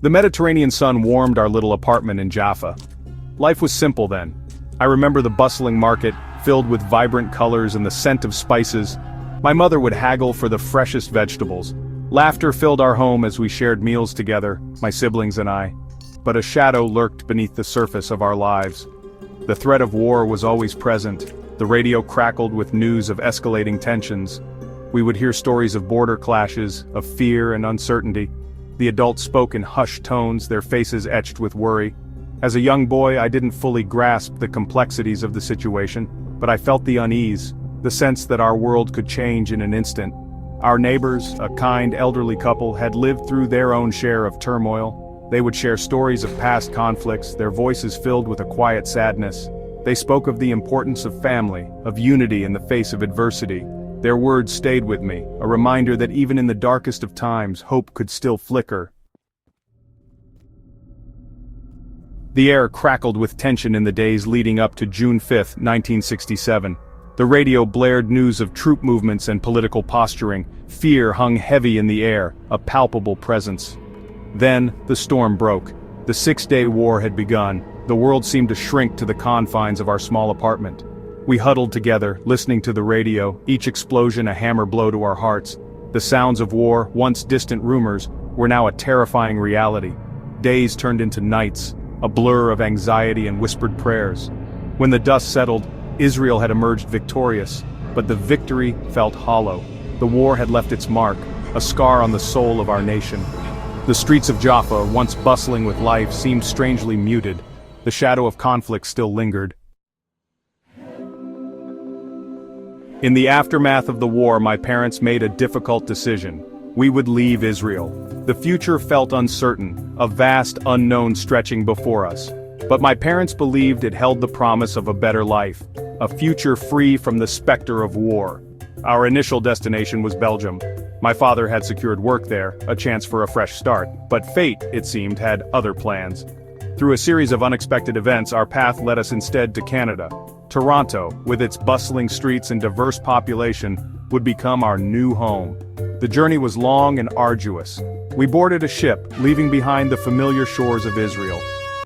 The Mediterranean sun warmed our little apartment in Jaffa. Life was simple then. I remember the bustling market, filled with vibrant colors and the scent of spices. My mother would haggle for the freshest vegetables. Laughter filled our home as we shared meals together, my siblings and I. But a shadow lurked beneath the surface of our lives. The threat of war was always present. The radio crackled with news of escalating tensions. We would hear stories of border clashes, of fear and uncertainty. The adults spoke in hushed tones, their faces etched with worry. As a young boy, I didn't fully grasp the complexities of the situation, but I felt the unease, the sense that our world could change in an instant. Our neighbors, a kind elderly couple, had lived through their own share of turmoil. They would share stories of past conflicts, their voices filled with a quiet sadness. They spoke of the importance of family, of unity in the face of adversity. Their words stayed with me, a reminder that even in the darkest of times, hope could still flicker. The air crackled with tension in the days leading up to June 5, 1967. The radio blared news of troop movements and political posturing. Fear hung heavy in the air, a palpable presence. Then, the storm broke. The six-day war had begun. The world seemed to shrink to the confines of our small apartment. We huddled together, listening to the radio, each explosion a hammer blow to our hearts. The sounds of war, once distant rumors, were now a terrifying reality. Days turned into nights, a blur of anxiety and whispered prayers. When the dust settled, Israel had emerged victorious, but the victory felt hollow. The war had left its mark, a scar on the soul of our nation. The streets of Jaffa, once bustling with life, seemed strangely muted. The shadow of conflict still lingered. In the aftermath of the war, my parents made a difficult decision. We would leave Israel. The future felt uncertain, a vast unknown stretching before us. But my parents believed it held the promise of a better life, a future free from the specter of war. Our initial destination was Belgium. My father had secured work there, a chance for a fresh start, but fate, it seemed, had other plans. Through a series of unexpected events, our path led us instead to Canada. Toronto, with its bustling streets and diverse population, would become our new home. The journey was long and arduous. We boarded a ship, leaving behind the familiar shores of Israel.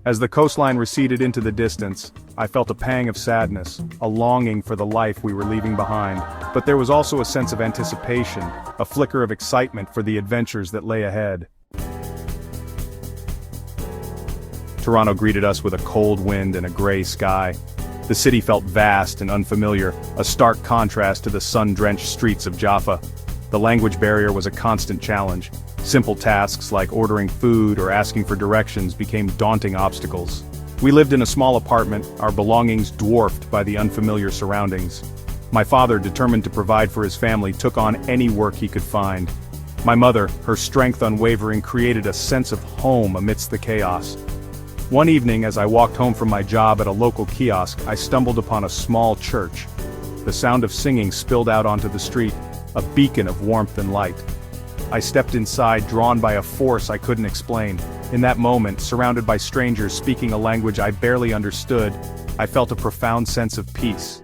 As the coastline receded into the distance, I felt a pang of sadness, a longing for the life we were leaving behind. But there was also a sense of anticipation, a flicker of excitement for the adventures that lay ahead. Toronto greeted us with a cold wind and a gray sky. The city felt vast and unfamiliar, a stark contrast to the sun-drenched streets of Jaffa. The language barrier was a constant challenge. Simple tasks like ordering food or asking for directions became daunting obstacles. We lived in a small apartment, our belongings dwarfed by the unfamiliar surroundings. My father, determined to provide for his family, took on any work he could find. My mother, her strength unwavering, created a sense of home amidst the chaos. One evening, as I walked home from my job at a local kiosk, I stumbled upon a small church. The sound of singing spilled out onto the street, a beacon of warmth and light. I stepped inside, drawn by a force I couldn't explain. In that moment, surrounded by strangers speaking a language I barely understood, I felt a profound sense of peace.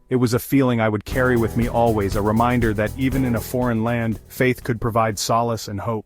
It was a feeling I would carry with me always, a reminder that even in a foreign land, faith could provide solace and hope.